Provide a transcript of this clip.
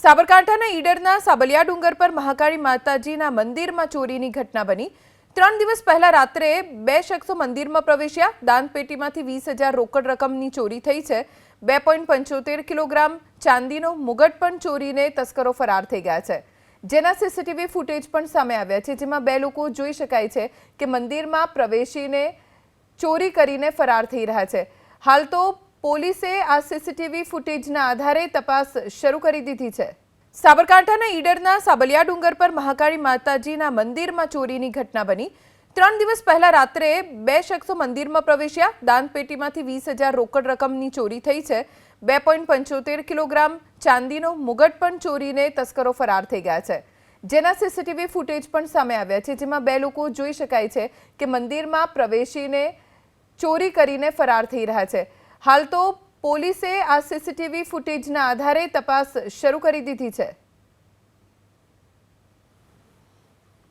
સાબરકાંઠાના ઈડરના સાબલિયા ડુંગર પર મહાકાળી માતાજીના મંદિરમાં ચોરીની ઘટના બની। 3 દિવસ પહેલા રાત્રે બે શખ્સો મંદિરમાં પ્રવેશ્યા। દાનપેટીમાંથી 20,000 રોકડ રકમની ચોરી થઈ છે। 2.75 કિલોગ્રામ ચાંદીનો મુગટ પણ ચોરીને તસ્કરો ફરાર થઈ ગયા છે, જેના સીસીટીવી ફૂટેજ પણ સામે આવ્યા છે, જેમાં બે લોકો જોઈ શકાય છે કે મંદિરમાં પ્રવેશીને ચોરી કરીને ફરાર થઈ રહ્યા છે। હાલ તો પોલીસે આ સીસીટીવી ફૂટેજના આધારે તપાસ શરૂ કરી દીધી છે। સાબરકાંઠાના ઈડરના સાબલિયા ડુંગર પર મહાકાળી માતાજીના મંદિરમાં ચોરીની ઘટના બની। 3 દિવસ પહેલા રાત્રે બે શખ્સો મંદિરમાં પ્રવેશ્યા। દાનપેટીમાંથી 20,000 રોકડ રકમની ચોરી થઈ છે। 2.75 કિલોગ્રામ ચાંદીનો મુગટ પણ ચોરીને તસ્કરો ફરાર થઈ ગયા છે, જેના સીસીટીવી ફૂટેજ પણ સામે આવ્યા છે, જેમાં બે લોકો જોઈ શકાય છે કે મંદિરમાં પ્રવેશીને ચોરી કરીને ફરાર થઈ રહ્યા છે। હાલ તો પોલીસે આ સીસીટીવી ફૂટેજના આધારે તપાસ શરૂ કરી દીધી છે।